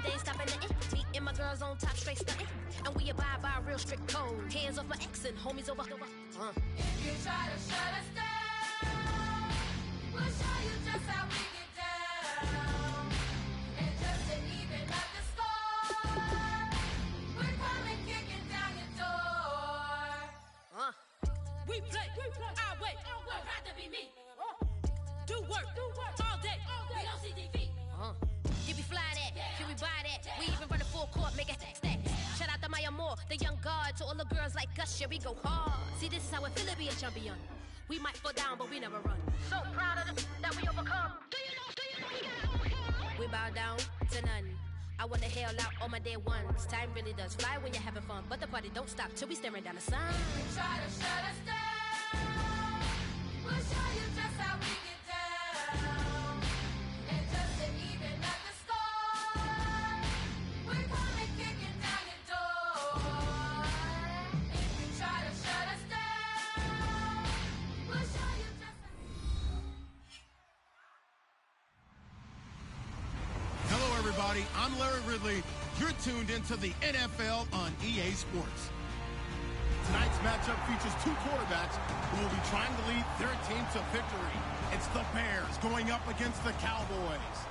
they ain't stopping nothing. Me and my girls on top, straight stunting. And we abide by a real strict code. Hands off my ex and homies over. If you try to shut us down, we'll show you just how we get down. And just to even up the score, we're coming kicking down your door. We play, our way. I'd rather be me. Do work all day. We don't see defeat. You be fly that, can we buy that? We even run a full court, make it stack. Shout out to Maya Moore, the young guard. To all the girls like us, yeah, we go hard. See, this is how it feel to be a champion. We might fall down, but we never run. So proud of that we overcome. Do you know we gotta overcome? We bow down to none. I wanna hail out all my day ones. Time really does fly when you're having fun, but the party don't stop till we staring down the sun. If you try to shut us down, we'll show you just how we get down. And just to even up the score, we're coming kicking down your door. If you try to shut us down, we'll show you just how. Hello, everybody. I'm Larry Ridley. You're tuned into the NFL on EA Sports. Tonight's matchup features two quarterbacks who will be trying to lead their team to victory. It's the Bears going up against the Cowboys.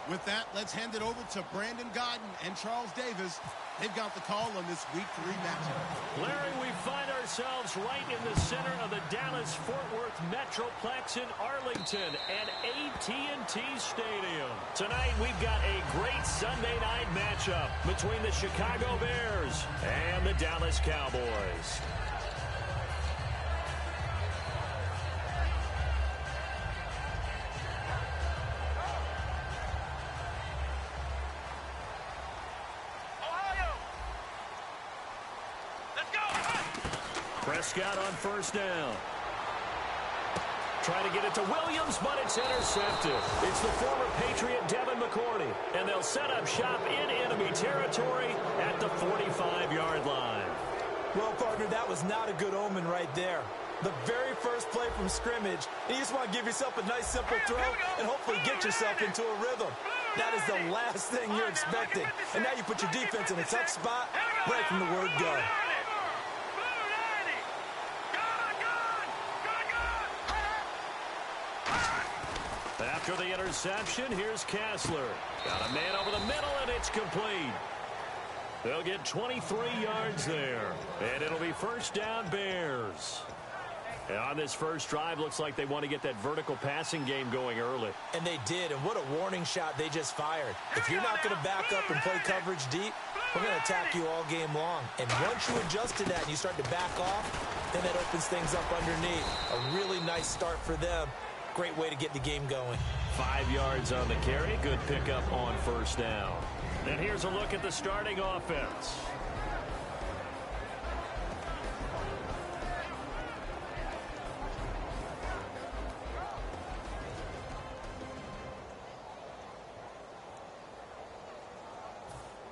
With that, let's hand it over to Brandon Godden and Charles Davis. They've got the call on this Week 3 matchup. Larry, we find ourselves right in the center of the Dallas-Fort Worth Metroplex in Arlington at AT&T Stadium. Tonight, we've got a great Sunday night matchup between the Chicago Bears and the Dallas Cowboys. Prescott on first down. Trying to get it to Williams, but it's intercepted. It's the former Patriot Devin McCourty, and they'll set up shop in enemy territory at the 45-yard line. Well, partner, that was not a good omen right there. The very first play from scrimmage, and you just want to give yourself a nice, simple throw and hopefully get yourself into a rhythm. That is the last thing you're expecting. And now you put your defense in a tough spot right from the word go. After the interception, here's Kessler. Got a man over the middle, and it's complete. They'll get 23 yards there, and it'll be first down Bears. And on this first drive, looks like they want to get that vertical passing game going early. And they did, and what a warning shot they just fired. If you're not going to back up and play coverage deep, we're going to attack you all game long. And once you adjust to that and you start to back off, then that opens things up underneath. A really nice start for them. Great way to get the game going. 5 yards on the carry. Good pickup on first down. And here's a look at the starting offense.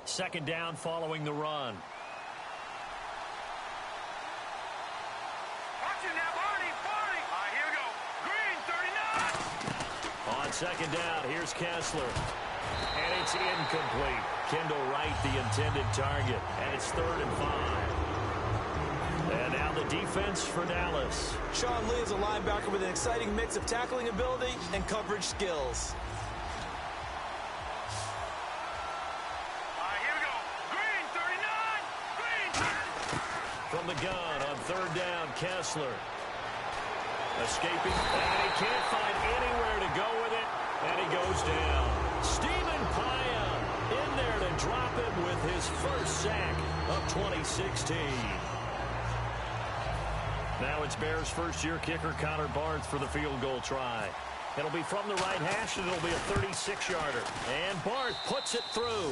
Second down following the run. Second down, here's Kessler. And it's incomplete. Kendall Wright, the intended target. And it's 3rd and 5. And now the defense for Dallas. Sean Lee is a linebacker with an exciting mix of tackling ability and coverage skills. Here we go. Green, 39. Green. From the gun on 3rd down, Kessler. Escaping, and he can't find anywhere to go with it, and he goes down. Stephen Paya in there to drop him with his first sack of 2016. Now it's Bears' first-year kicker Connor Barnes for the field goal try. It'll be from the right hash, and it'll be a 36-yarder. And Barnes puts it through,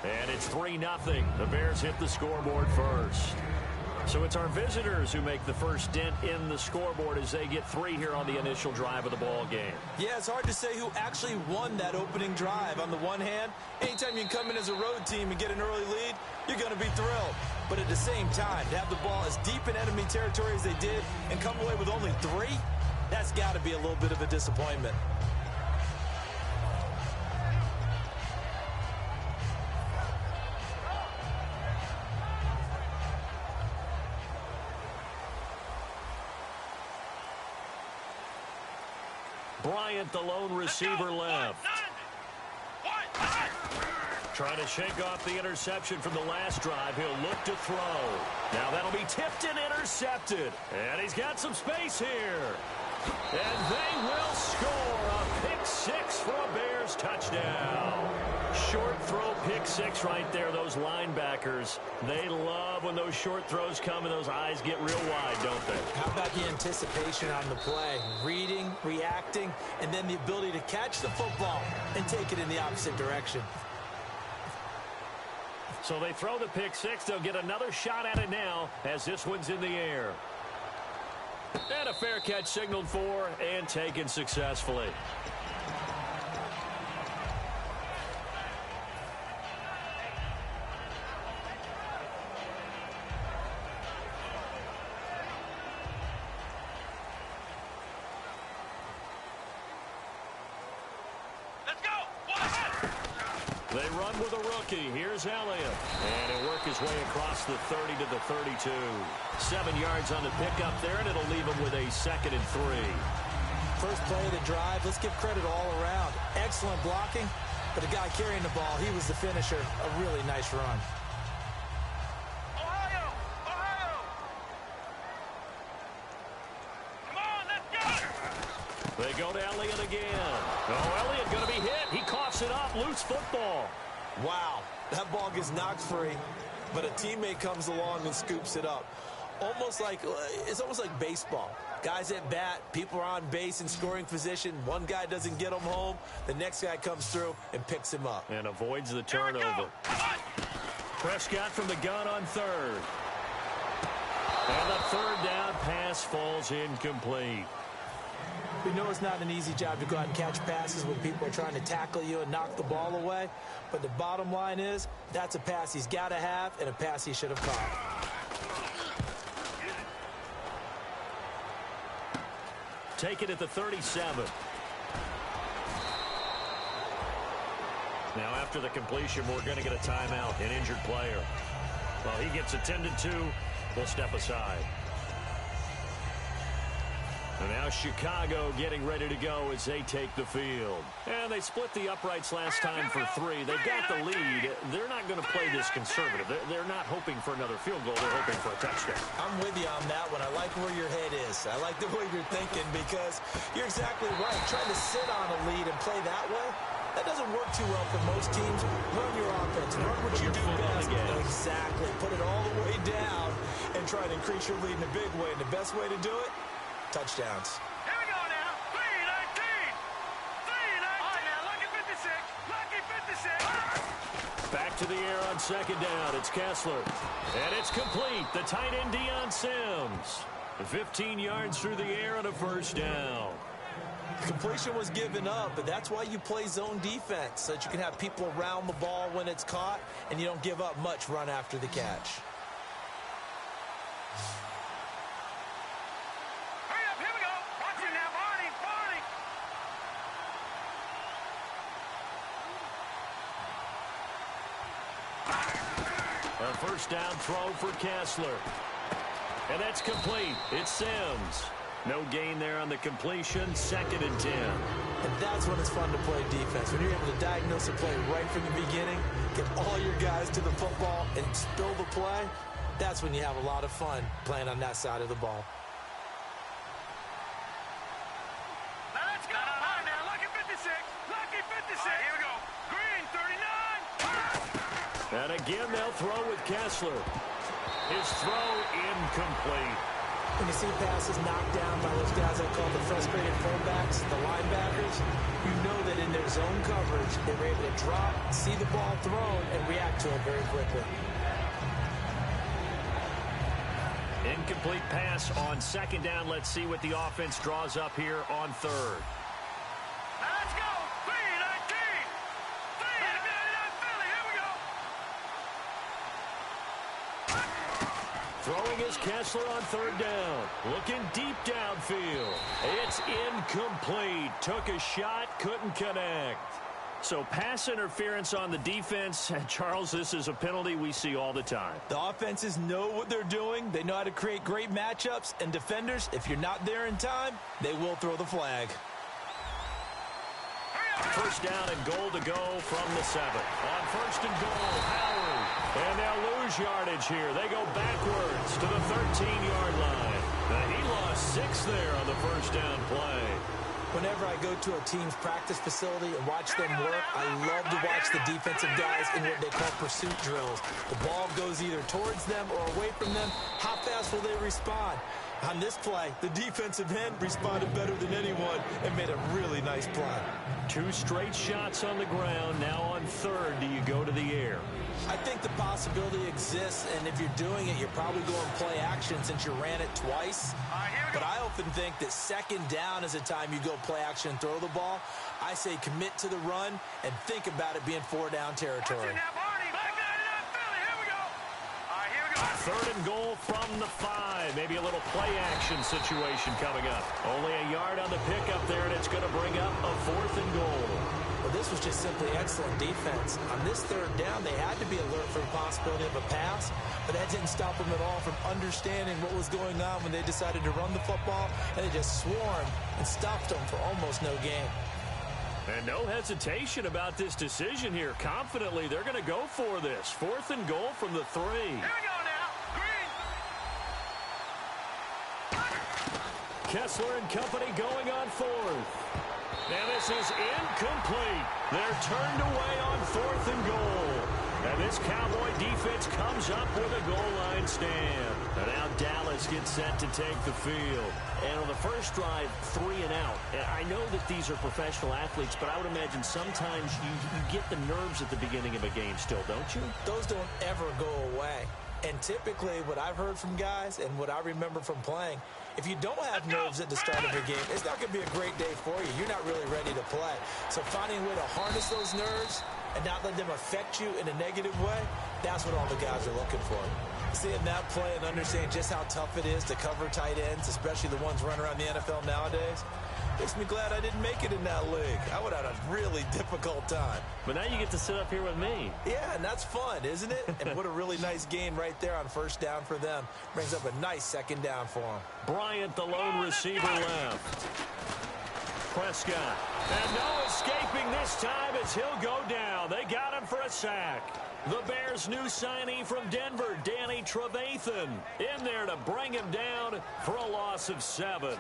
and it's 3-0. The Bears hit the scoreboard first. So it's our visitors who make the first dent in the scoreboard as they get 3 here on the initial drive of the ball game. Yeah, it's hard to say who actually won that opening drive. On the one hand, anytime you can come in as a road team and get an early lead, you're going to be thrilled. But at the same time, to have the ball as deep in enemy territory as they did and come away with only 3, that's got to be a little bit of a disappointment. Bryant, the lone receiver left. Trying to shake off the interception from the last drive. He'll look to throw. Now that'll be tipped and intercepted. And he's got some space here. And they will score a pick six for a Bears touchdown. Short throw pick six right there. Those linebackers, they love when those short throws come and those eyes get real wide, don't they? How about the anticipation on the play? Reading, reacting, and then the ability to catch the football and take it in the opposite direction. So they throw the pick six. They'll get another shot at it now as this one's in the air. And a fair catch signaled for and taken successfully. They run with a rookie. Here's Elliott. And he'll work his way across the 30 to the 32. 7 yards on the pickup there, and it'll leave him with a 2nd and 3. First play of the drive, let's give credit all around. Excellent blocking, but the guy carrying the ball, he was the finisher. A really nice run. Ohio! Ohio! Come on, let's go! They go to Elliott again. Oh, Elliott going to be hit. He coughs it up. Loose football. Wow, that ball gets knocked free, but a teammate comes along and scoops it up. It's almost like baseball. Guys at bat, people are on base in scoring position. One guy doesn't get him home. The next guy comes through and picks him up. And avoids the turnover. Prescott from the gun on third. And the third down pass falls incomplete. We know it's not an easy job to go out and catch passes when people are trying to tackle you and knock the ball away. But the bottom line is, that's a pass he's got to have and a pass he should have caught. Take it at the 37. Now after the completion, we're going to get a timeout, an injured player. Well, he gets attended to. We'll step aside. And now Chicago getting ready to go as they take the field. And they split the uprights last time for 3. They've got the lead. They're not going to play this conservative. They're not hoping for another field goal. They're hoping for a touchdown. I'm with you on that one. I like where your head is. I like the way you're thinking because you're exactly right. Trying to sit on a lead and play that way, that doesn't work too well for most teams. Run your offense. Run what you do best. Exactly. Put it all the way down and try to increase your lead in a big way. And the best way to do it, touchdowns. Here we go now. 3-19. 3-19. All right, now, lucky 56. Lucky 56. Back to the air on second down. It's Kessler. And it's complete. The tight end, Deion Sims. 15 yards through the air and a first down. Completion was given up, but that's why you play zone defense, so that you can have people around the ball when it's caught, and you don't give up much run after the catch. Hurry up, here we go. Watch it now, Barney. Barney. A first down throw for Kessler. And that's complete. It's Sims. No gain there on the completion. 2nd and 10. And that's when it's fun to play defense. When you're able to diagnose a play right from the beginning, get all your guys to the football, and spill the play, that's when you have a lot of fun playing on that side of the ball. Now let's go. All right, now, lucky 56. Lucky 56. All right, here we go. Green, 39. And again, they'll throw with Kessler. His throw incomplete. When you see passes knocked down by those guys I call the frustrated fullbacks, the linebackers, you know that in their zone coverage, they were able to drop, see the ball thrown, and react to it very quickly. Incomplete pass on second down. Let's see what the offense draws up here on third. Now let's go. 3-19. 3-19 Philly. Here we go. Throwing is Kessler on third down. Looking deep downfield. It's incomplete. Took a shot, couldn't connect. So pass interference on the defense. Charles, this is a penalty we see all the time. The offenses know what they're doing. They know how to create great matchups. And defenders, if you're not there in time, they will throw the flag. First down and goal to go from the 7. On first and goal, Howard. And they'll lose yardage here. They go backwards to the 13-yard line. He lost 6 there on the first down play. Whenever I go to a team's practice facility and watch them work, I love to watch the defensive guys in what they call pursuit drills. The ball goes either towards them or away from them. How fast will they respond? On this play, the defensive end responded better than anyone and made a really nice play. 2 straight shots on the ground. Now on third, do you go to the air? I think the possibility exists, and if you're doing it, you're probably going play action since you ran it twice. But I often think that second down is a time you go play action and throw the ball. I say commit to the run and think about it being 4-down territory. Third and goal from the 5. Maybe a little play action situation coming up. Only a yard on the pickup there, and it's going to bring up a 4th and goal. Well, this was just simply excellent defense. On this third down, they had to be alert for the possibility of a pass, but that didn't stop them at all from understanding what was going on when they decided to run the football, and they just swarmed and stopped them for almost no gain. And no hesitation about this decision here. Confidently, they're going to go for this. 4th and goal from the 3. Here we go now. Green. Kessler and company going on 4th. Now this is incomplete. They're turned away on 4th and goal. And this Cowboy defense comes up with a goal line stand. And now Dallas gets set to take the field. And on the first drive, 3 and out. And I know that these are professional athletes, but I would imagine sometimes you get the nerves at the beginning of a game still, don't you? Those don't ever go away. And typically what I've heard from guys and what I remember from playing, if you don't have nerves at the start of a game, it's not going to be a great day for you. You're not really ready to play. So finding a way to harness those nerves and not let them affect you in a negative way, that's what all the guys are looking for. Seeing that play and understanding just how tough it is to cover tight ends, especially the ones running around the NFL nowadays, makes me glad I didn't make it in that league. I would have had a really difficult time. But now you get to sit up here with me. Yeah, and that's fun, isn't it? And what a really nice gain right there on first down for them. Brings up a nice second down for them. Bryant, the lone receiver left. Prescott. And no escaping this time as he'll go down. They got him for a sack. The Bears' new signee from Denver, Danny Trevathan, in there to bring him down for a loss of 7.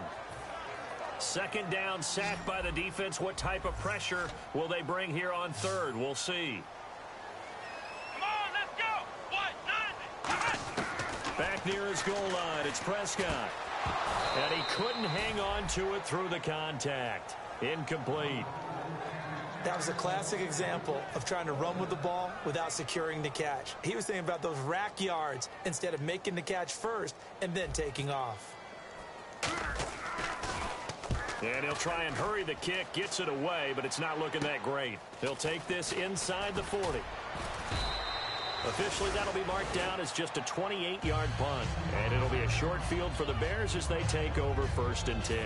Second down, sack by the defense. What type of pressure will they bring here on third? We'll see. Come on, let's go. 1-9. Back near his goal line, it's Prescott. And he couldn't hang on to it through the contact. Incomplete. That was a classic example of trying to run with the ball without securing the catch. He was thinking about those rack yards instead of making the catch first and then taking off. And he'll try and hurry the kick, gets it away, but it's not looking that great. He'll take this inside the 40. Officially, that'll be marked down as just a 28-yard punt. And it'll be a short field for the Bears as they take over 1st and 10.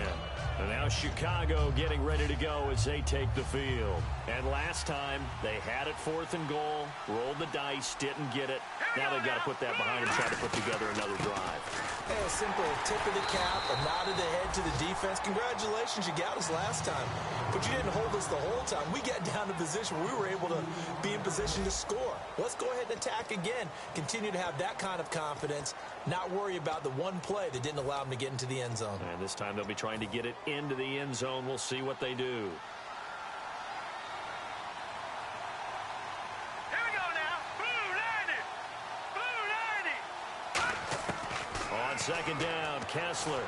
And now Chicago getting ready to go as they take the field. And last time, they had it 4th and goal, rolled the dice, didn't get it. Now they've got to put that behind them, try to put together another drive. Hey, a simple tip of the cap, a nod of the head to the defense. Congratulations, you got us last time. But you didn't hold us the whole time. We got down to a position where we were able to be in position to score. Let's go ahead and attack again. Continue to have that kind of confidence, not worry about the one play that didn't allow them to get into the end zone. And this time they'll be trying to get it into the end zone. We'll see what they do. Here we go now. Blue 90. Blue 90. On second down, Kessler.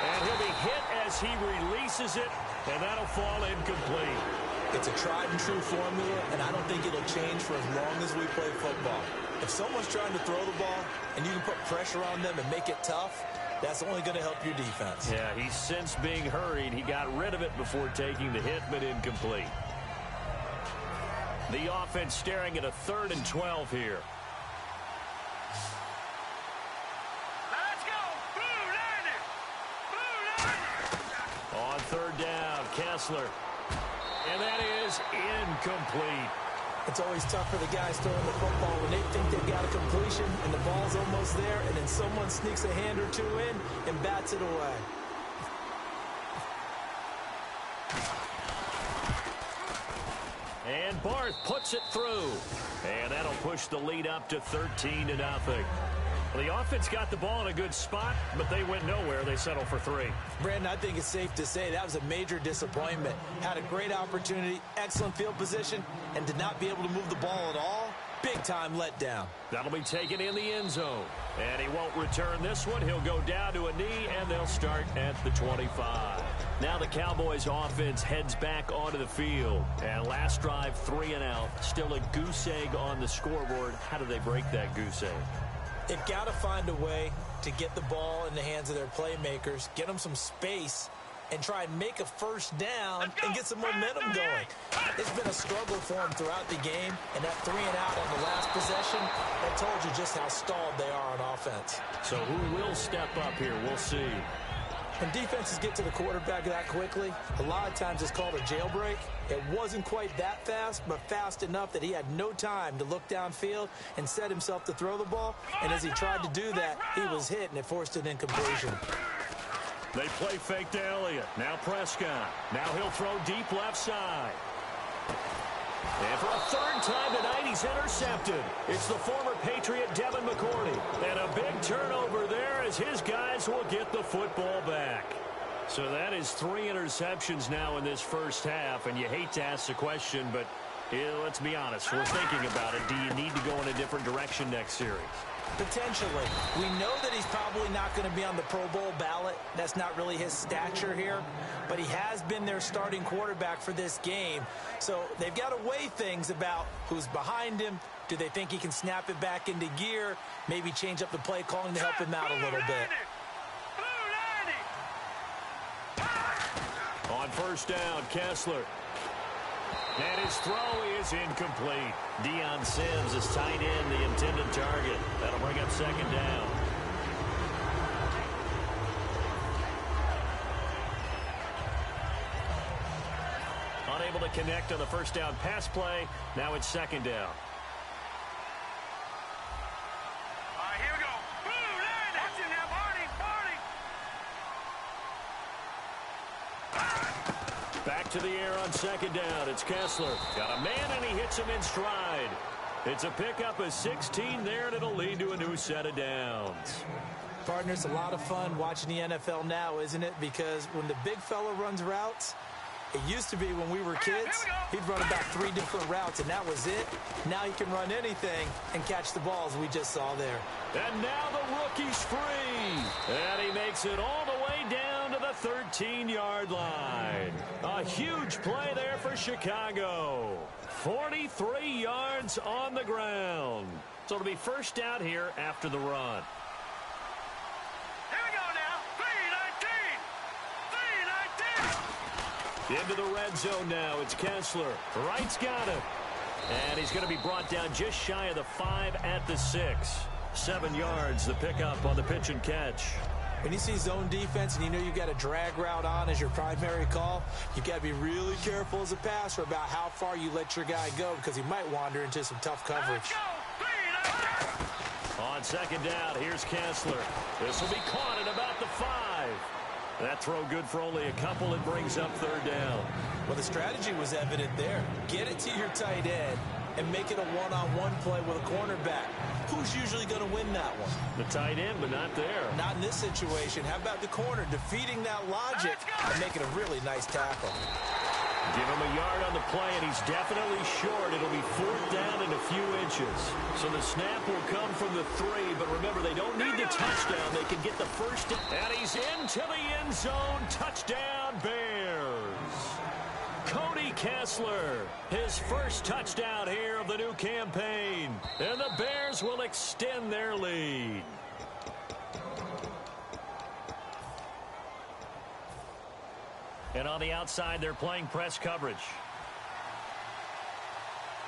And he'll be hit as he releases it, and that'll fall incomplete. It's a tried and true formula, and I don't think it'll change for as long as we play football. If someone's trying to throw the ball and you can put pressure on them and make it tough, that's only going to help your defense. Yeah, he's since being hurried. He got rid of it before taking the hit, but incomplete. The offense staring at a 3rd and 12 here. Let's go. Blue 90. Blue 90. On third down, Kessler. And that is incomplete. It's always tough for the guys throwing the football when they think they've got a completion and the ball's almost there, and then someone sneaks a hand or two in and bats it away. Barth puts it through. And that'll push the lead up to 13-0. Well, the offense got the ball in a good spot, but they went nowhere. They settled for 3. Brandon, I think it's safe to say that was a major disappointment. Had a great opportunity, excellent field position, and did not be able to move the ball at all. Big-time letdown. That'll be taken in the end zone. And he won't return this one. He'll go down to a knee, and they'll start at the 25. Now the Cowboys offense heads back onto the field. And last drive, 3 and out. Still a goose egg on the scoreboard. How do they break that goose egg? They've got to find a way to get the ball in the hands of their playmakers, get them some space, and try and make a first down and get some momentum going. It's been a struggle for them throughout the game, and that 3 and out on the last possession, that told you just how stalled they are on offense. So who will step up here? We'll see. When defenses get to the quarterback that quickly, a lot of times it's called a jailbreak. It wasn't quite that fast, but fast enough that he had no time to look downfield and set himself to throw the ball. And as he tried to do that, he was hit, and it forced an incompletion. They play fake to Elliott. Now Prescott. Now he'll throw deep left side. And for a third time tonight, he's intercepted. It's the former Patriot Devin McCourty. And a big turnover there as his guys will get the football back. So that is 3 interceptions now in this first half. And you hate to ask the question, but let's be honest. We're thinking about it. Do you need to go in a different direction next series? Potentially. We know that he's probably not going to be on the Pro Bowl ballot. That's not really his stature here. But he has been their starting quarterback for this game. So they've got to weigh things about who's behind him. Do they think he can snap it back into gear? Maybe change up the play calling to help him out a little bit. On first down, Kessler. And his throw is incomplete. Deion Sims is tight end, the intended target. That'll bring up second down. Unable to connect on the first down pass play. Now it's second down. All right, here we go. Blue line. Watch it now, Barney. Back to the air on second down. It's Kessler. Got a man, and he hits him in stride. It's a pickup of 16 there, and it'll lead to a new set of downs. Partner, it's a lot of fun watching the NFL now, isn't it? Because when the big fella runs routes, it used to be when we were kids, he'd run about 3 different routes, and that was it. Now he can run anything and catch the balls we just saw there. And now the rookie's free. And he makes it all the way down to the 13-yard line. A huge play there for Chicago. 43 yards on the ground. So it'll be first down here after the run. Here we go now. 3-19. Into the red zone now. It's Kessler. Wright's got it. And he's going to be brought down just shy of the 5 at the 6. 7 yards, the pickup on the pitch and catch. When you see zone defense and you know you got a drag route on as your primary call, you got to be really careful as a passer about how far you let your guy go because he might wander into some tough coverage. On second down, here's Kessler. This will be caught at about the 5. That throw good for only a couple. It brings up third down. Well, the strategy was evident there. Get it to your tight end and make it a one-on-one play with a cornerback. Who's usually going to win that one? The tight end, but not there. Not in this situation. How about the corner defeating that logic and making a really nice tackle? Give him a yard on the play, and he's definitely short. It'll be fourth down in a few inches. So the snap will come from the 3, but remember, they don't need the touchdown. They can get the first, and he's into the end zone. Touchdown, Bears. Cody Kessler, his first touchdown here of the new campaign. And the Bears will extend their lead. And on the outside, they're playing press coverage.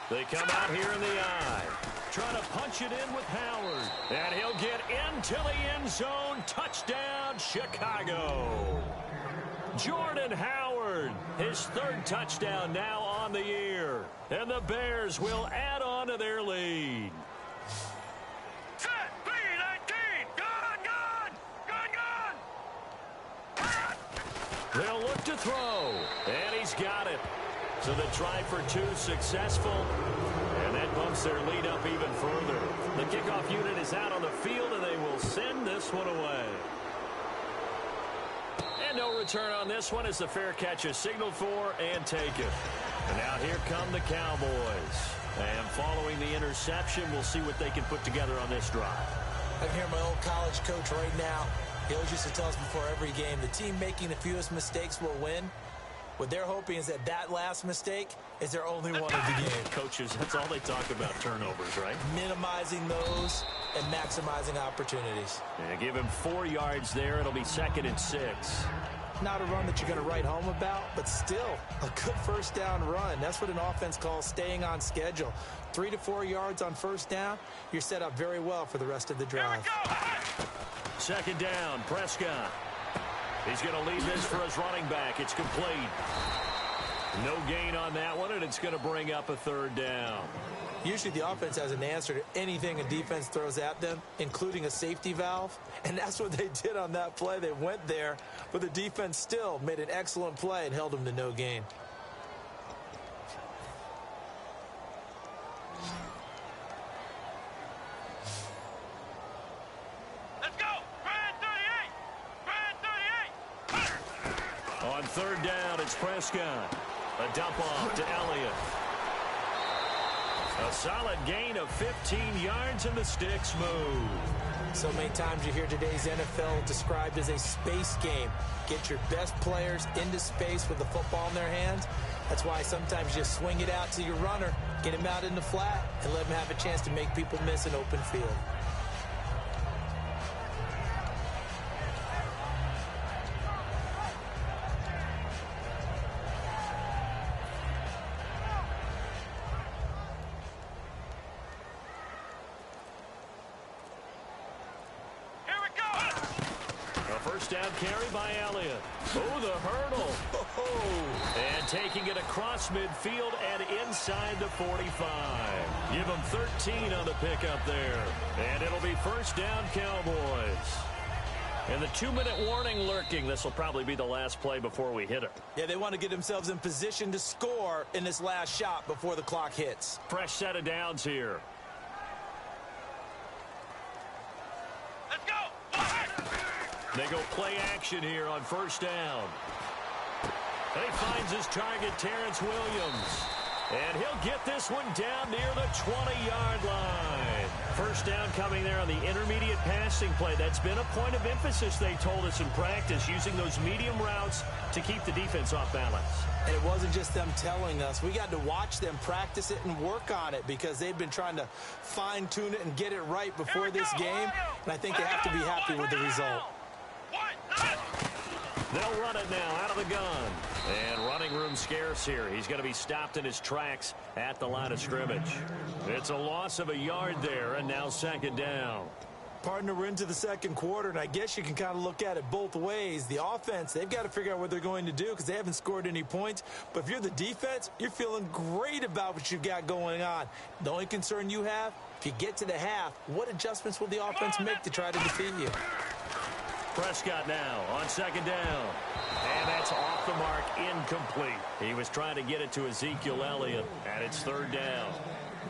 They come out here in the eye. Trying to punch it in with Howard. And he'll get into the end zone. Touchdown, Chicago. Jordan Howard, his 3rd touchdown now on the year. And the Bears will add on to their lead. Set. 3-19. Gone. They'll look to throw. And he's got it. So the try for two successful, and that bumps their lead up even further. The kickoff unit is out on the field, and they will send this one away. And no return on this one as the fair catch is signaled for and taken. And now here come the Cowboys. And following the interception, we'll see what they can put together on this drive. I can hear my old college coach right now. He always used to tell us before every game, the team making the fewest mistakes will win. What they're hoping is that last mistake is their only one of the game. Coaches, that's all they talk about, turnovers, right? Minimizing those and maximizing opportunities. And give him 4 yards there. It'll be 2nd and 6. Not a run that you're going to write home about, but still a good first down run. That's what an offense calls staying on schedule. 3 to 4 yards on first down, you're set up very well for the rest of the drive. 2nd down, Prescott. He's going to lead this for his running back. It's complete. No gain on that one, and it's going to bring up a 3rd down. Usually the offense has an answer to anything a defense throws at them, including a safety valve. And that's what they did on that play. They went there, but the defense still made an excellent play and held them to no gain. Let's go! Brand 38! Brand 38! On 3rd down, it's Prescott. A dump off to Elliott. A solid gain of 15 yards, and the sticks move. So many times you hear today's NFL described as a space game. Get your best players into space with the football in their hands. That's why sometimes you swing it out to your runner, get him out in the flat, and let him have a chance to make people miss an open field. Down carry by Elliott. Oh, the hurdle. And taking it across midfield and inside the 45. Give them 13 on the pickup there. And it'll be 1st down, Cowboys. And the 2-minute warning lurking. This will probably be the last play before we hit it. Yeah, they want to get themselves in position to score in this last shot before the clock hits. Fresh set of downs here. They go play action here on 1st down. And he finds his target, Terrence Williams. And he'll get this one down near the 20-yard line. 1st down coming there on the intermediate passing play. That's been a point of emphasis, they told us in practice, using those medium routes to keep the defense off balance. And it wasn't just them telling us. We got to watch them practice it and work on it because they've been trying to fine-tune it and get it right before this game. And I think they have to be happy with the result. They'll run it now out of the gun. And running room scarce here. He's going to be stopped in his tracks at the line of scrimmage. It's a loss of a yard there, and now 2nd down. Partner, we're into the 2nd quarter, and I guess you can kind of look at it both ways. The offense, they've got to figure out what they're going to do because they haven't scored any points. But if you're the defense, you're feeling great about what you've got going on. The only concern you have, if you get to the half, what adjustments will the offense make to try to defeat you? Prescott now on 2nd down. And that's off the mark, incomplete. He was trying to get it to Ezekiel Elliott, and it's 3rd down.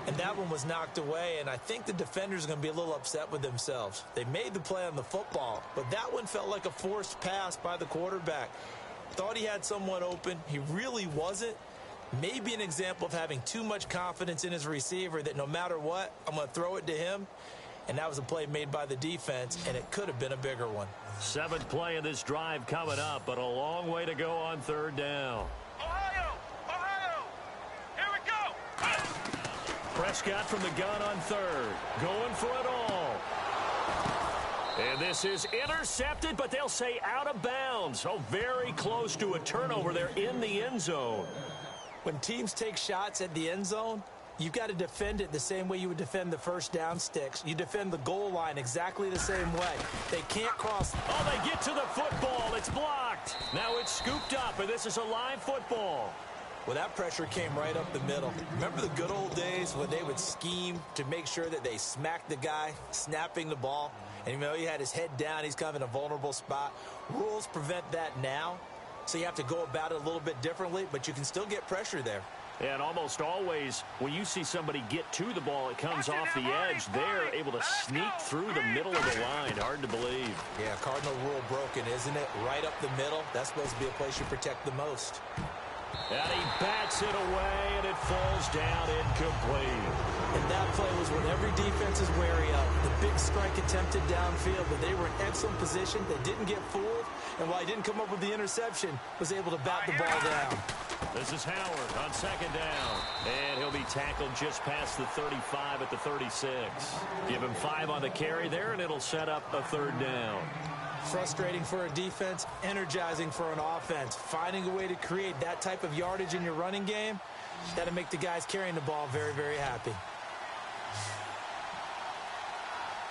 And that one was knocked away, and I think the defenders are going to be a little upset with themselves. They made the play on the football, but that one felt like a forced pass by the quarterback. Thought he had someone open. He really wasn't. Maybe an example of having too much confidence in his receiver that no matter what, I'm going to throw it to him. And that was a play made by the defense, and it could have been a bigger one. 7th play of this drive coming up, but a long way to go on 3rd down. Ohio! Here we go! Prescott from the gun on 3rd. Going for it all. And this is intercepted, but they'll say out of bounds. Oh, very close to a turnover there in the end zone. When teams take shots at the end zone, you've got to defend it the same way you would defend the 1st down sticks. You defend the goal line exactly the same way. They can't cross. Oh, they get to the football. It's blocked. Now it's scooped up, and this is a live football. Well, that pressure came right up the middle. Remember the good old days when they would scheme to make sure that they smacked the guy snapping the ball? And, you know, he had his head down. He's kind of in a vulnerable spot. Rules prevent that now. so you have to go about it a little bit differently, but you can still get pressure there. And almost always, when you see somebody get to the ball, it comes off the edge. They're able to sneak through the middle of the line. Hard to believe. Yeah, cardinal rule broken, isn't it? Right up the middle. That's supposed to be a place you protect the most. And he bats it away, and it falls down incomplete. And that play was what every defense is wary of. The big strike attempted downfield, but they were in excellent position. They didn't get fooled, and while he didn't come up with the interception, was able to bat the ball down. This is Howard on second down, and he'll be tackled just past the 35 at the 36. Give him 5 on the carry there, and it'll set up a third down. Frustrating for a defense, energizing for an offense. Finding a way to create that type of yardage in your running game, that'll make the guys carrying the ball very, very happy.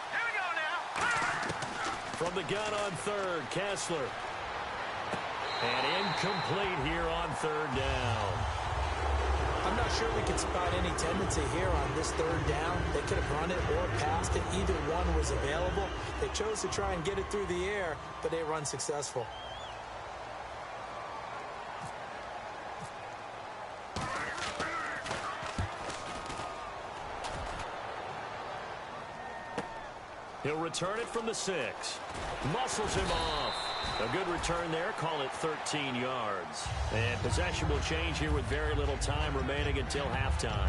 Here we go now. From the gun on third, Kessler. And incomplete here on third down. I'm not sure we can spot any tendency here on this third down. They could have run it or passed it. Either one was available. They chose to try and get it through the air, but they run successful. He'll return it from the 6. Muscles him off. A good return there. Call it 13 yards. And possession will change here with very little time remaining until halftime.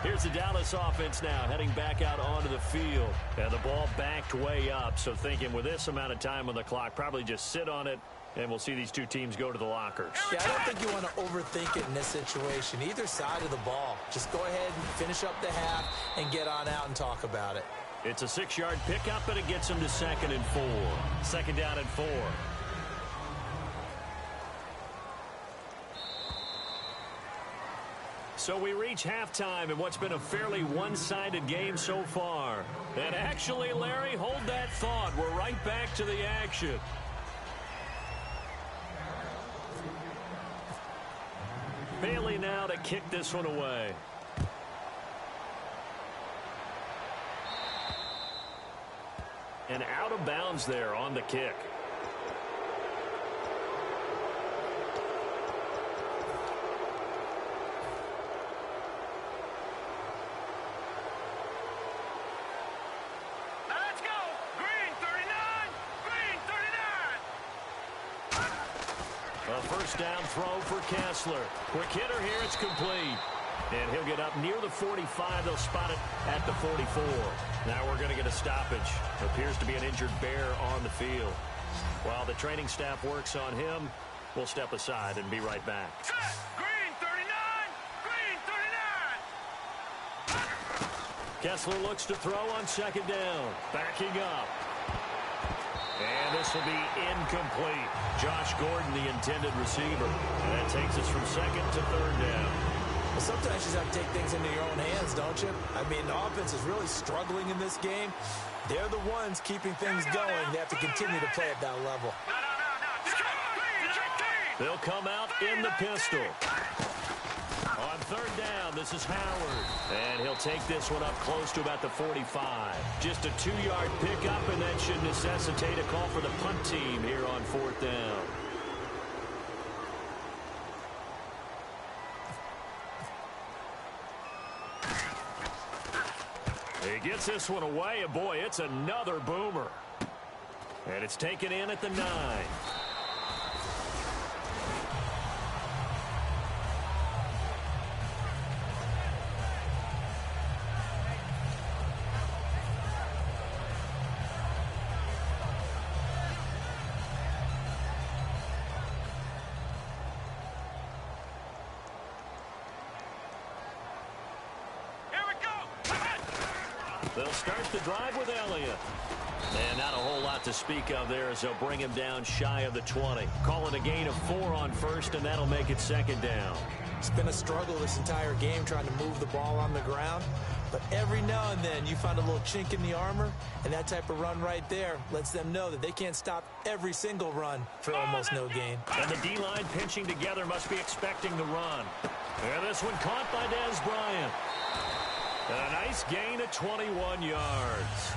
Here's the Dallas offense now heading back out onto the field. And the ball backed way up. So thinking with this amount of time on the clock, probably just sit on it. And we'll see these two teams go to the lockers. Yeah, I don't think you want to overthink it in this situation. Either side of the ball. Just go ahead and finish up the half and get on out and talk about it. It's a 6-yard pickup, and it gets him to 2nd and 4. Second down and 4. So we reach halftime in what's been a fairly one-sided game so far. And actually, Larry, hold that thought. We're right back to the action. Bailey now to kick this one away. And out of bounds there on the kick. Let's go. Green 39. Green 39. A first down throw for Kessler. Quick hitter here. It's complete. And he'll get up near the 45. They'll spot it at the 44. Now we're going to get a stoppage. Appears to be an injured Bear on the field. While the training staff works on him, we'll step aside and be right back. Set. Green 39. Green 39. Kessler looks to throw on second down. Backing up. And this will be incomplete. Josh Gordon, the intended receiver. And that takes us from second to third down. Well, sometimes you just have to take things into your own hands, don't you? I mean, the offense is really struggling in this game. They're the ones keeping things going. They have to continue to play at that level. No. They'll come out in the pistol. On third down, this is Howard. And he'll take this one up close to about the 45. Just a 2-yard pickup, and that should necessitate a call for the punt team here on fourth down. He gets this one away, and boy, it's another boomer. And it's taken in at the 9. They'll start the drive with Elliott. And not a whole lot to speak of there as they'll bring him down shy of the 20. Call it a gain of 4 on first, and that'll make it second down. It's been a struggle this entire game trying to move the ball on the ground. But every now and then you find a little chink in the armor, and that type of run right there lets them know that they can't stop every single run for almost no gain. And the D-line pinching together must be expecting the run. And this one caught by Des Bryant. And a nice gain of 21 yards.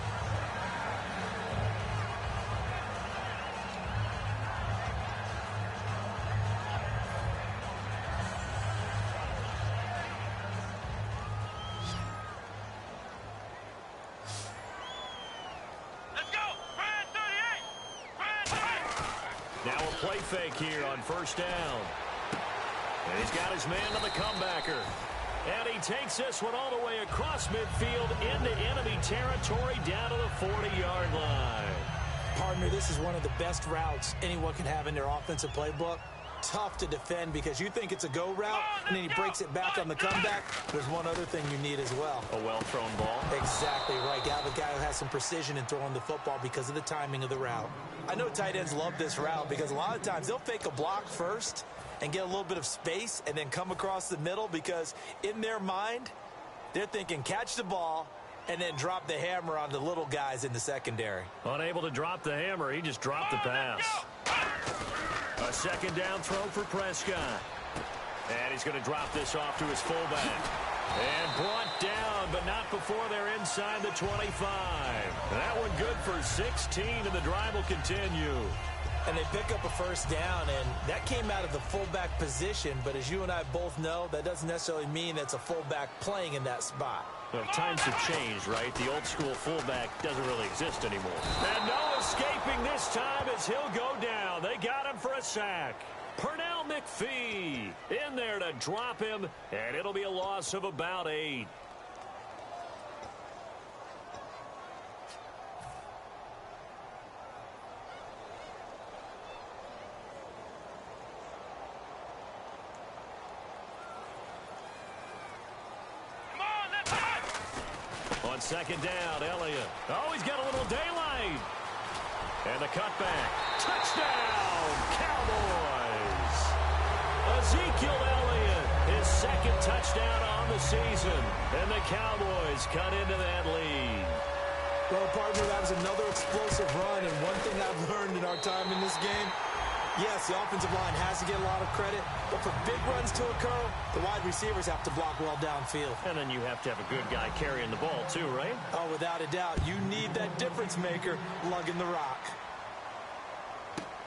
play fake here on first down. And he's got his man to the comebacker. And he takes this one all the way across midfield into enemy territory down to the 40-yard line. Partner, this is one of the best routes anyone can have in their offensive playbook. Tough to defend because you think it's a go route, and then he breaks it back on the comeback. There's one other thing you need as well. A well-thrown ball. Exactly right. You have a guy who has some precision in throwing the football because of the timing of the route. I know tight ends love this route because a lot of times they'll fake a block first and get a little bit of space and then come across the middle because in their mind, they're thinking catch the ball and then drop the hammer on the little guys in the secondary. Unable to drop the hammer, he just dropped the pass. A second down throw for Prescott. And he's going to drop this off to his fullback. And brought down, but not before they're inside the 25. That one good for 16, and the drive will continue. And they pick up a first down, and that came out of the fullback position. But as you and I both know, that doesn't necessarily mean it's a fullback playing in that spot. Well, times have changed, right? The old school fullback doesn't really exist anymore. And no escaping this time as he'll go down. They got him for a sack. Pernell McPhee in there to drop him, and it'll be a loss of about 8. On second down, Elliott. Oh, he's got a little daylight. And the cutback. Touchdown, Cowboys. Ezekiel Elliott, his second touchdown on the season. And the Cowboys cut into that lead. Well, partner, that was another explosive run. And one thing I've learned in our time in this game, yes, the offensive line has to get a lot of credit, but for big runs to occur, the wide receivers have to block well downfield. And then you have to have a good guy carrying the ball too, right? Oh, without a doubt. You need that difference maker lugging the rock.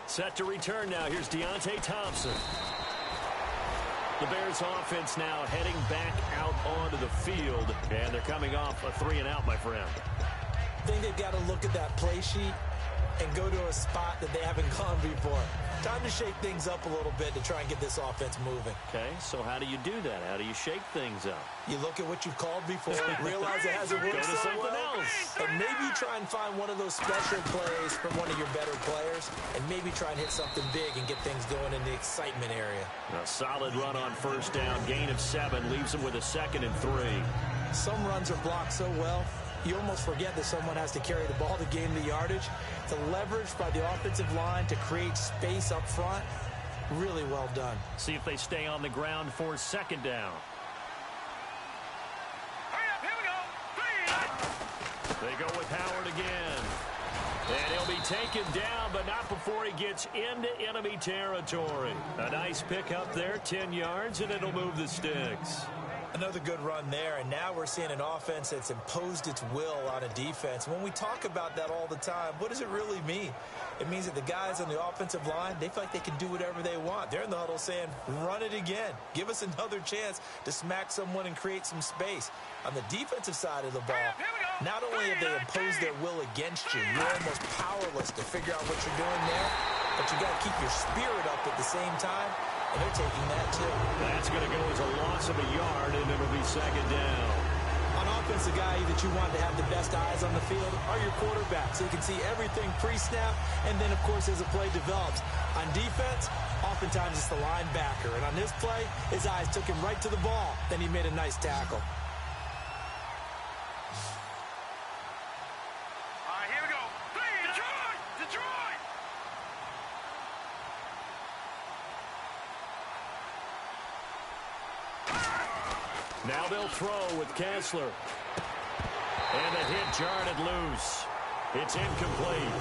Set to return now. Here's Deontay Thompson. The Bears offense now heading back out onto the field, and they're coming off a 3-and-out, my friend. I think they've got to look at that play sheet and go to a spot that they haven't gone before. Time to shake things up a little bit to try and get this offense moving. Okay, so how do you do that? How do you shake things up? You look at what you've called before, realize it hasn't worked so something well, else. and maybe try and find one of those special plays from one of your better players, and maybe try and hit something big and get things going in the excitement area. A solid run on first down, gain of 7, leaves them with a 2nd and 3. Some runs are blocked so well, you almost forget that someone has to carry the ball to gain the yardage. The leverage by the offensive line to create space up front, really well done. See if they stay on the ground for 2nd down. Hurry up, here we go. They go with Howard again. And he'll be taken down, but not before he gets into enemy territory. A nice pick up there, 10 yards, and it'll move the sticks. Another good run there, and now we're seeing an offense that's imposed its will on a defense. When we talk about that all the time, what does it really mean? It means that the guys on the offensive line, they feel like they can do whatever they want. They're in the huddle saying, run it again. Give us another chance to smack someone and create some space. On the defensive side of the ball, not only have they imposed their will against you, you're almost powerless to figure out what you're doing there, but you got to keep your spirit up at the same time. And they're taking that, too. That's going to go as a loss of a yard, and it'll be 2nd down. On offense, the guy that you want to have the best eyes on the field are your quarterbacks, so you can see everything pre-snap, and then, of course, as the play develops. On defense, oftentimes it's the linebacker. And on this play, his eyes took him right to the ball. Then he made a nice tackle. All right, here we go. Detroit! Detroit! Now they'll throw with Kessler. And the hit jarred it loose. It's incomplete.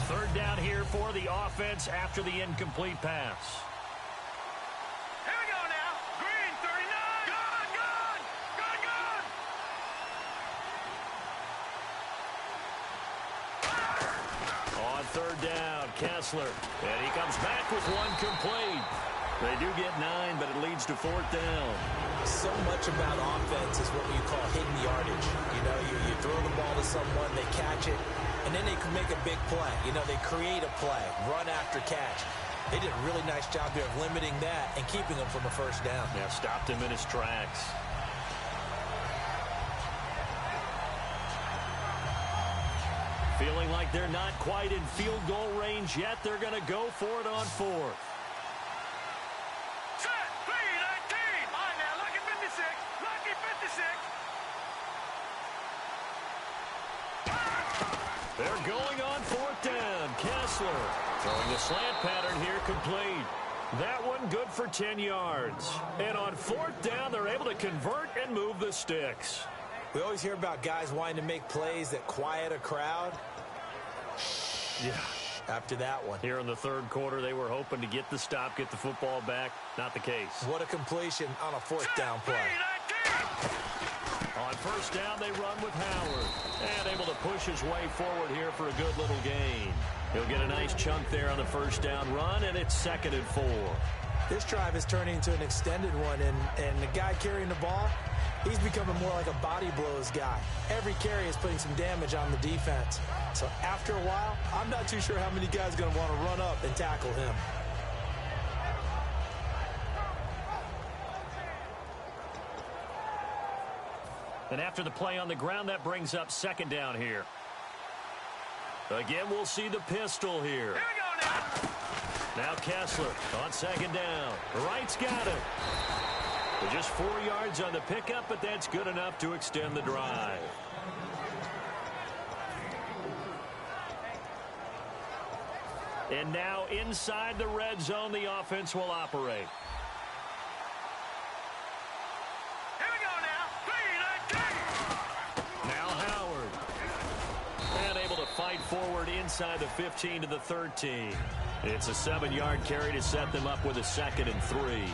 Third down here for the offense after the incomplete pass. Here we go now. Green, 39. Gone, gone. Gone, gone. On third down. Kessler. And he comes back with one complete. They do get 9, but it leads to fourth down. So much about offense is what you call hidden yardage. You know, you throw the ball to someone, they catch it, and then they can make a big play. You know, they create a play, run after catch. They did a really nice job there of limiting that and keeping him from a first down. Yeah, stopped him in his tracks. Feeling like they're not quite in field goal range yet. They're going to go for it on fourth. Set, B-19. All right, now, lucky 56. Lucky 56. They're going on fourth down. Kessler throwing the slant pattern here, complete. That one good for 10 yards. And on fourth down, they're able to convert and move the sticks. We always hear about guys wanting to make plays that quiet a crowd. Yeah. After that one. Here in the third quarter, they were hoping to get the stop, get the football back. Not the case. What a completion on a fourth down play. On first down, they run with Howard. And able to push his way forward here for a good little gain. He'll get a nice chunk there on the first down run, and it's 2nd and 4. This drive is turning into an extended one, and the guy carrying the ball, he's becoming more like a body blows guy. Every carry is putting some damage on the defense. So after a while, I'm not too sure how many guys are going to want to run up and tackle him. And after the play on the ground, that brings up 2nd down here. Again, we'll see the pistol here. Here we go now. Now Kessler on 2nd down. Wright's got it. With just 4 yards on the pickup, but that's good enough to extend the drive. And now inside the red zone, the offense will operate. Here we go now. B-19. Now Howard. And able to fight forward inside the 15 to the 13. It's a 7-yard carry to set them up with a 2nd and 3.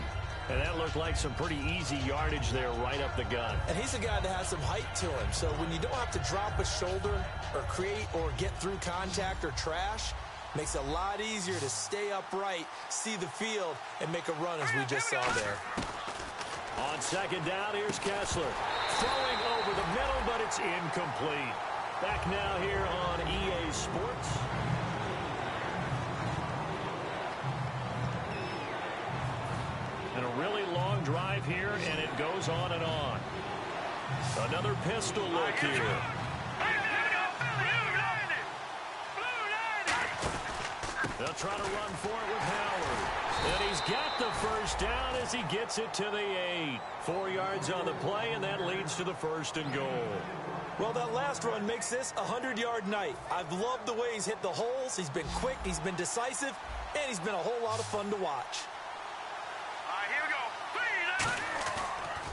And that looked like some pretty easy yardage there right up the gut. And he's a guy that has some height to him. So when you don't have to drop a shoulder or create or get through contact or trash, makes it a lot easier to stay upright, see the field, and make a run as we just saw there. On 2nd down, here's Kessler. Throwing over the middle, but it's incomplete. Back now here on EA Sports. And a really long drive here, and it goes on and on. Another pistol look here. They'll try to run for it with Howard. And he's got the first down as he gets it to the 8. 4 yards on the play, and that leads to the 1st and goal. Well, that last run makes this a 100-yard night. I've loved the way he's hit the holes. He's been quick, he's been decisive, and he's been a whole lot of fun to watch.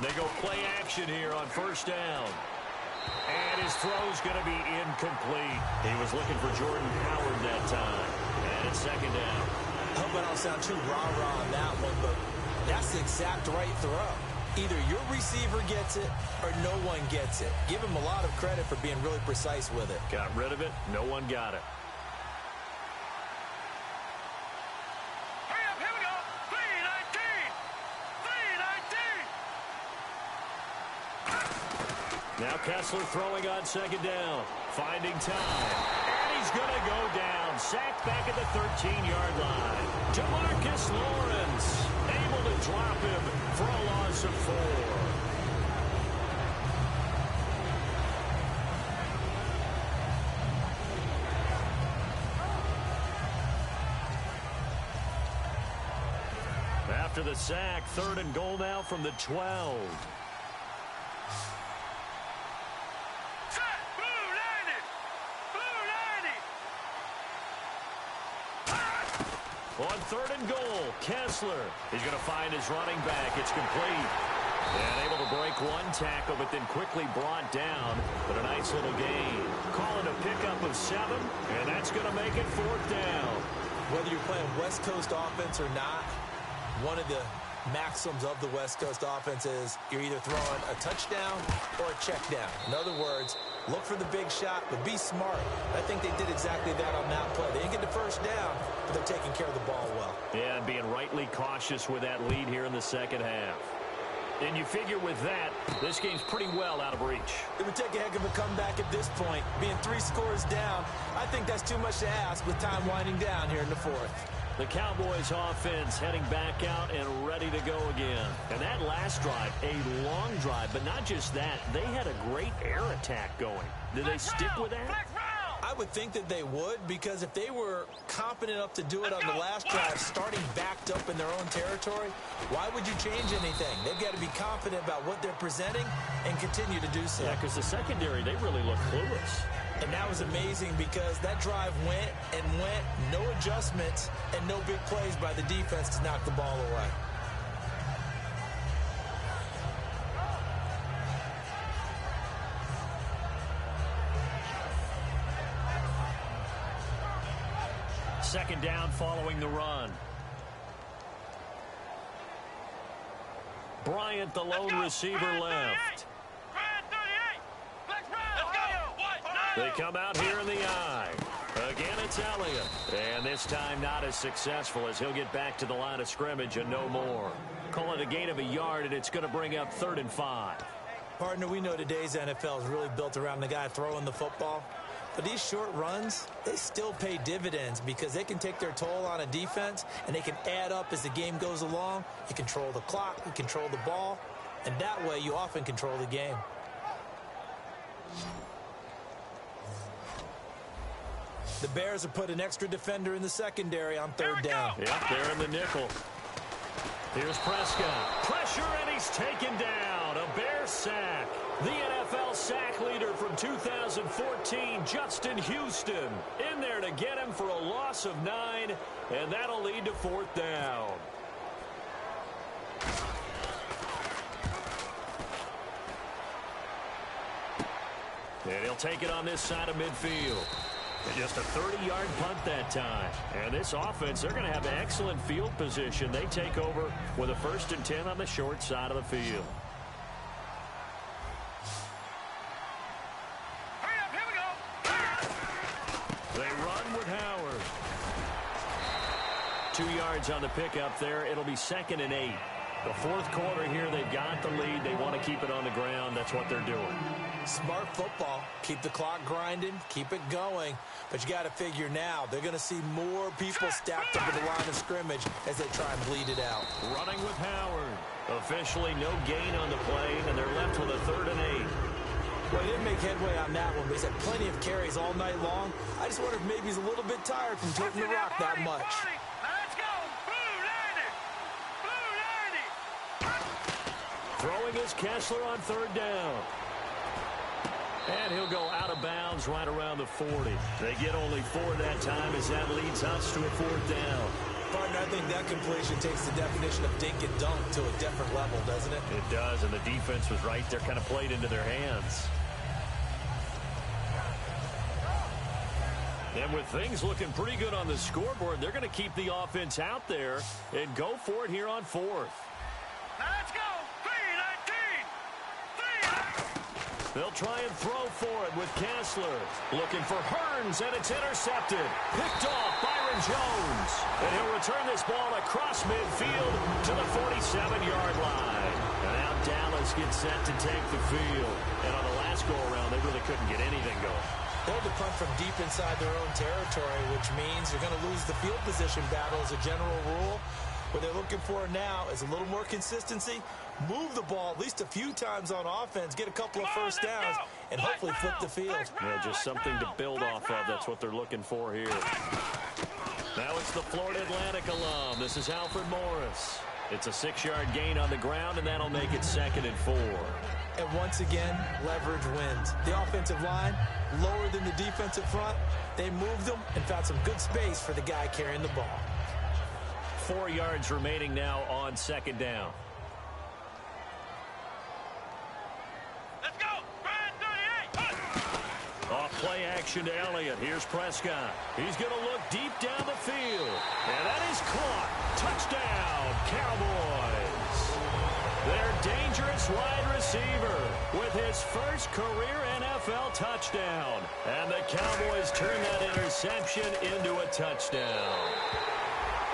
They go play action here on first down. And his throw's going to be incomplete. He was looking for Jordan Howard that time. And it's 2nd down. I hope I don't sound too rah-rah on that one, but that's the exact right throw. Either your receiver gets it or no one gets it. Give him a lot of credit for being really precise with it. Got rid of it. No one got it. Here we go. B-19. Now Kessler throwing on 2nd down. Finding time. And he's going to go down. Sacked back at the 13-yard line. Jamarcus Lawrence able to drop him for a loss of 4. After the sack, 3rd and goal now from the 12. On 3rd and goal, Kessler is going to find his running back. It's complete. And able to break one tackle, but then quickly brought down. But a nice little gain. Call it a pickup of 7, and that's going to make it 4th down. Whether you're playing West Coast offense or not, one of the maxims of the West Coast offense is you're either throwing a touchdown or a check down. In other words, Look for the big shot, but be smart. I think they did exactly that on that play. They didn't get the first down, but they're taking care of the ball well. Yeah, and being rightly cautious with that lead here in the second half. And you figure with that, this game's pretty well out of reach. It would take a heck of a comeback at this point. Being 3 scores down, I think that's too much to ask with time winding down here in the fourth. The Cowboys offense heading back out and ready to go again. And that last drive, a long drive, but not just that. They had a great air attack going. Did they stick with that? I would think that they would, because if they were competent enough to do it on the last drive, starting backed up in their own territory, why would you change anything? They've got to be confident about what they're presenting and continue to do so. Yeah, because the secondary, they really look clueless. And that was amazing because that drive went and went, no adjustments, and no big plays by the defense to knock the ball away. Second down following the run. Bryant, the lone receiver, left. They come out here in the eye. Again, it's Elliott. And this time not as successful as he'll get back to the line of scrimmage and no more. Call it a gain of a yard, and it's going to bring up 3rd and 5. Partner, we know today's NFL is really built around the guy throwing the football. But these short runs, they still pay dividends because they can take their toll on a defense, and they can add up as the game goes along. You control the clock, you control the ball, and that way you often control the game. The Bears have put an extra defender in the secondary on 3rd down. Yep, they're in the nickel. Here's Prescott. Pressure, and he's taken down. A Bears sack. The NFL sack leader from 2014, Justin Houston, in there to get him for a loss of 9, and that'll lead to 4th down. And he'll take it on this side of midfield. And just a 30-yard punt that time. And this offense, they're going to have an excellent field position. They take over with a 1st and 10 on the short side of the field. They run with Howard. 2 yards on the pickup there. It'll be 2nd and 8. The 4th quarter here, they've got the lead. They want to keep it on the ground. That's what they're doing. Smart football. Keep the clock grinding. Keep it going. But you got to figure now, they're going to see more people stacked up at the line of scrimmage as they try and bleed it out. Running with Howard. Officially no gain on the play, and they're left with a 3rd and 8. Well, he didn't make headway on that one, but he's had plenty of carries all night long. I just wonder if maybe he's a little bit tired from toting the rock that much. Let's go. Throwing is Kessler on 3rd down. And he'll go out of bounds right around the 40. They get only 4 that time as that leads us to a 4th down. Partner, I think that completion takes the definition of dink and dunk to a different level, doesn't it? It does, and the defense was right there, kind of played into their hands. And with things looking pretty good on the scoreboard, they're going to keep the offense out there and go for it here on 4th. Let's go. 3-19. They'll try and throw for it with Kessler. Looking for Hearns, and it's intercepted. Picked off Byron Jones. And he'll return this ball across midfield to the 47-yard line. And now Dallas gets set to take the field. And on the last go-around, they really couldn't get anything going. They had to punt from deep inside their own territory, which means you're going to lose the field position battle as a general rule. What they're looking for now is a little more consistency, move the ball at least a few times on offense, get a couple of first downs, and hopefully flip the field. Yeah, just something to build off of. That's what they're looking for here. Now it's the Florida Atlantic alum. This is Alfred Morris. It's a 6-yard gain on the ground, and that'll make it 2nd and 4. And once again, leverage wins. The offensive line, lower than the defensive front. They moved them and found some good space for the guy carrying the ball. 4 yards remaining now on 2nd down. Let's go. Brand 38. Off play action to Elliott. Here's Prescott. He's going to look deep down the field. And that is caught. Touchdown, Cowboys. Their dangerous wide receiver with with his first career NFL touchdown. And the Cowboys turn that interception into a touchdown.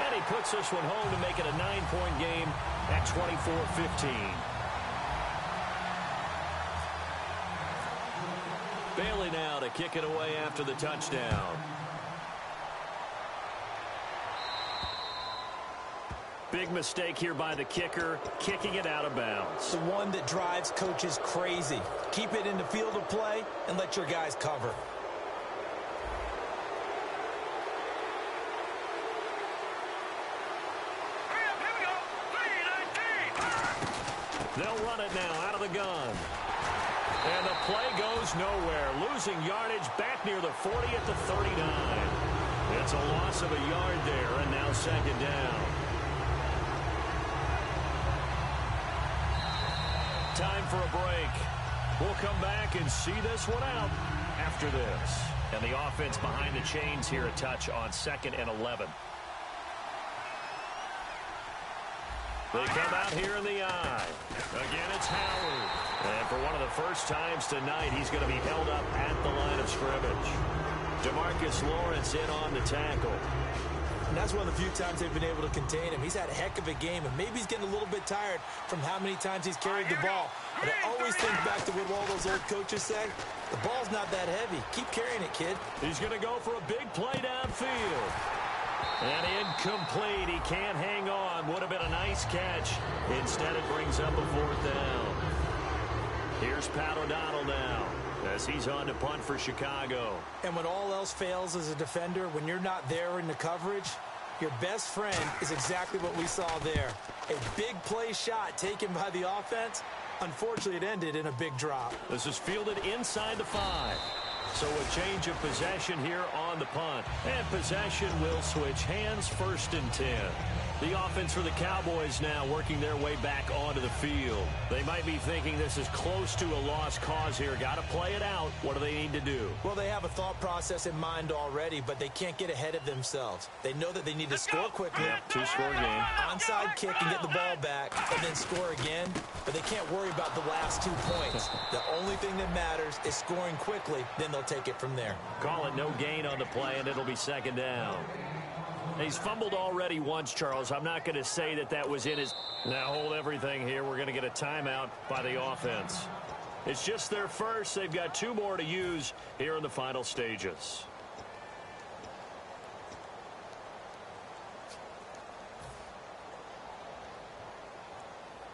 And he puts this one home to make it a 9-point game at 24-15. Bailey now to kick it away after the touchdown. Big mistake here by the kicker, kicking it out of bounds. The one that drives coaches crazy. Keep it in the field of play and let your guys cover. They'll run it now out of the gun. And the play goes nowhere. Losing yardage back near the 40 at the 39. It's a loss of a yard there, and now second down. Time for a break. We'll come back and see this one out after this. And the offense behind the chains here, a touch on 2nd and 11. They come out here in the eye. Again, it's Howard. And for one of the first times tonight, he's going to be held up at the line of scrimmage. DeMarcus Lawrence in on the tackle. And that's one of the few times they've been able to contain him. He's had a heck of a game, and maybe he's getting a little bit tired from how many times he's carried the ball. But I always think back to what all those old coaches say. The ball's not that heavy. Keep carrying it, kid. He's going to go for a big play downfield. And incomplete. He can't hang on. Would have been a nice catch. Instead, it brings up a 4th down. Here's Pat O'Donnell now as he's on to punt for Chicago. And when all else fails as a defender, when you're not there in the coverage, your best friend is exactly what we saw there. A big play shot taken by the offense. Unfortunately, it ended in a big drop. This is fielded inside the 5. So a change of possession here on the punt. And possession will switch hands, 1st and 10. The offense for the Cowboys now working their way back onto the field. They might be thinking this is close to a lost cause here. Got to play it out. What do they need to do? Well, they have a thought process in mind already, but they can't get ahead of themselves. They know that they need to score quickly. Yeah, 2-score game. Onside kick and get the ball back, and then score again. But they can't worry about the last 2 points. The only thing that matters is scoring quickly. Then they'll take it from there. Call it no gain on the play, and it'll be 2nd down. He's fumbled already once, Charles. I'm not going to say that that was in his... Now hold everything here. We're going to get a timeout by the offense. It's just their first. They've got 2 more to use here in the final stages.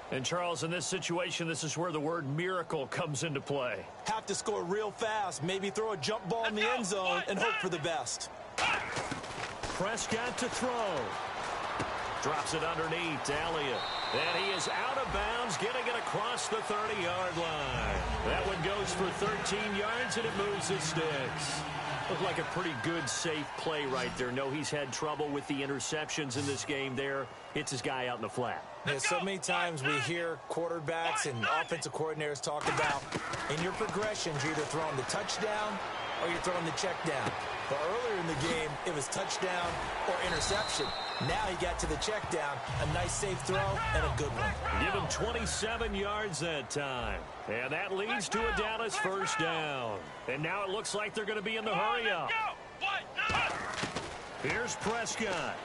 And, Charles, in this situation, this is where the word miracle comes into play. Have to score real fast. Maybe throw a jump ball in the end zone and hope for the best. Prescott to throw. Drops it underneath to Elliott. And he is out of bounds, getting it across the 30-yard line. That one goes for 13 yards, and it moves the sticks. Looked like a pretty good, safe play right there. No, he's had trouble with the interceptions in this game there. Hits his guy out in the flat. Yeah, so many times we hear quarterbacks and offensive coordinators talk about in your progressions, you're either throwing the touchdown or you're throwing the check down. But earlier in the game, it was touchdown or interception. Now he got to the check down, a nice safe throw, and a good one. Give him 27 yards that time. And that leads to a Dallas 1st down. And now it looks like they're going to be in the hurry-up. Here's Prescott.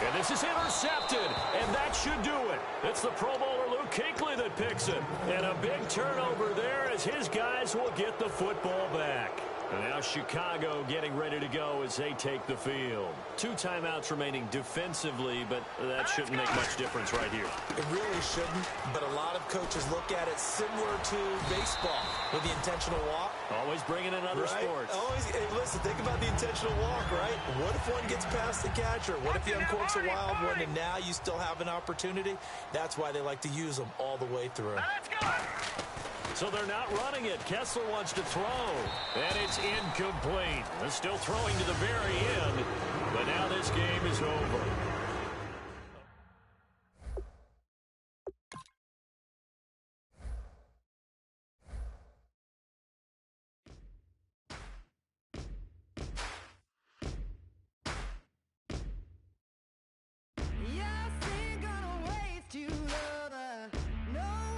And this is intercepted, and that should do it. It's the Pro Bowler Luke Kuechly that picks it. And a big turnover there as his guys will get the football back. And now Chicago getting ready to go as they take the field. 2 timeouts remaining defensively, but that shouldn't make much difference right here. It really shouldn't, but a lot of coaches look at it similar to baseball with the intentional walk. Always bringing in other sports. Always, hey, listen, think about the intentional walk, right? What if one gets past the catcher? What if he uncorks a wild one and now you still have an opportunity? That's why they like to use them all the way through. Let's go! So they're not running it. Kessler wants to throw. And it's incomplete. They're still throwing to the very end. But now this game is over. Yes, ain't gonna waste you, lover. No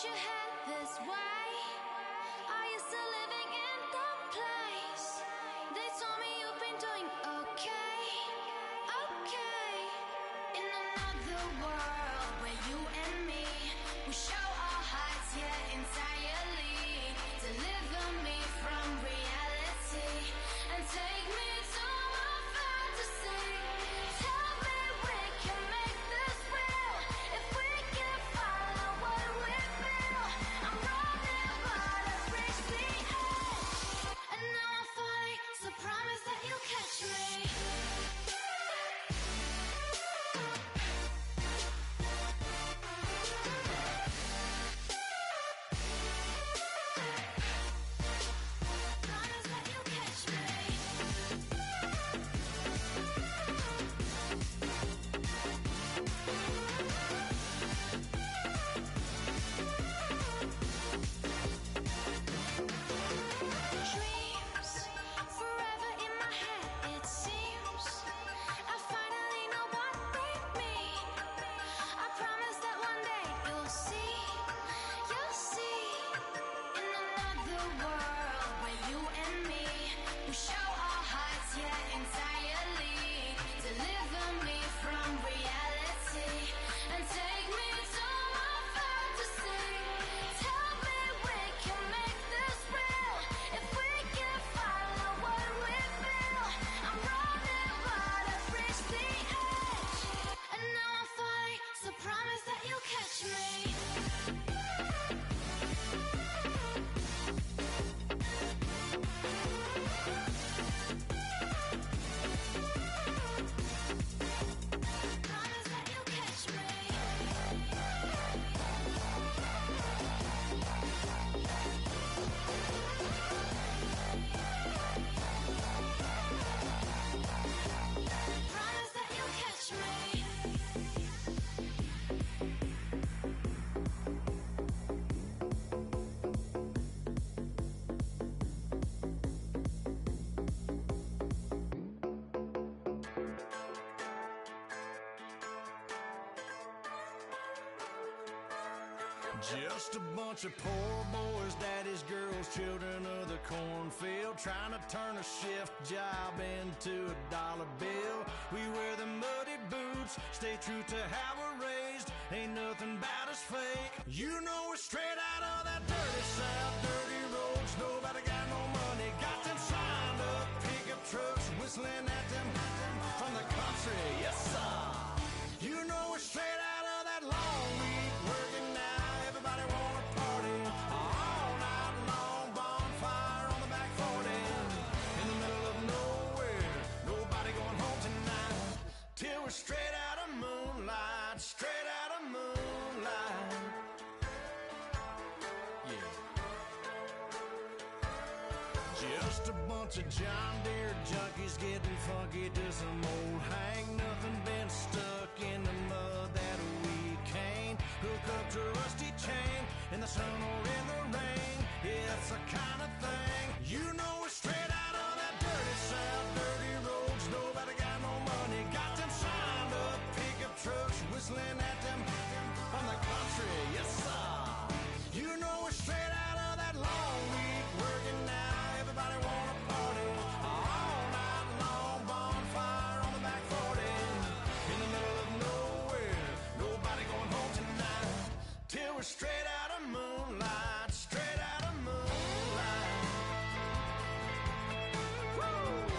change your head this way? Are you still living in that place? They told me you've been doing okay, okay. In another world where you and me, we show our hearts, yeah, entirely. Deliver me from reality and take me to my fantasy. Tell me we can make this real if we can follow what we feel. I'm running but I've reached the edge, and now I'm falling, so promise that you'll catch me. Promise that you'll catch me. Dreams forever in my head, it seems. I finally know what they mean. I promise that one day you'll see. In another world where you and me, we show our hearts, yeah, entirely. Deliver me from reality and take me to my fantasy. Tell me we can make this real if we can follow what we feel. I'm running but I've reached the edge, and now I'm falling, so promise that you'll catch me. Promise that you'll catch me. Promise that you'll catch me. Just a bunch of poor boys, daddy's girls, children of the cornfield, trying to turn a shift job into a dollar bill. We wear the muddy boots, stay true to how we're raised. Ain't nothing about us fake. You know we're straight out of that dirty south, dirty roads. Nobody got no money, got them signed up pickup trucks, whistling at them from the country. Yes, sir. You know we're straight out of that long week working now. Everybody wanna party all night long, bonfire on the back 40 in the middle of nowhere. Nobody going home tonight till we're straight out of moonlight, straight out of moonlight. Yeah. Just a bunch of John Deere junkies getting funky to some old hang. Nothing been stuck in the mud that we can't hook up to a rusty chain in the sun or in the rain. Yeah, it's the kind of thing. You know we're straight out of that dirty south, dirty roads. Nobody got no money, got them signed up pickup trucks, whistling at them from the country. Yes, sir. You know we're straight out of that long week working now. Everybody wanna party all night long, bonfire on the back 40 in the middle of nowhere. Nobody going home tonight till we're straight out of moonlight, straight out of moonlight. Woo!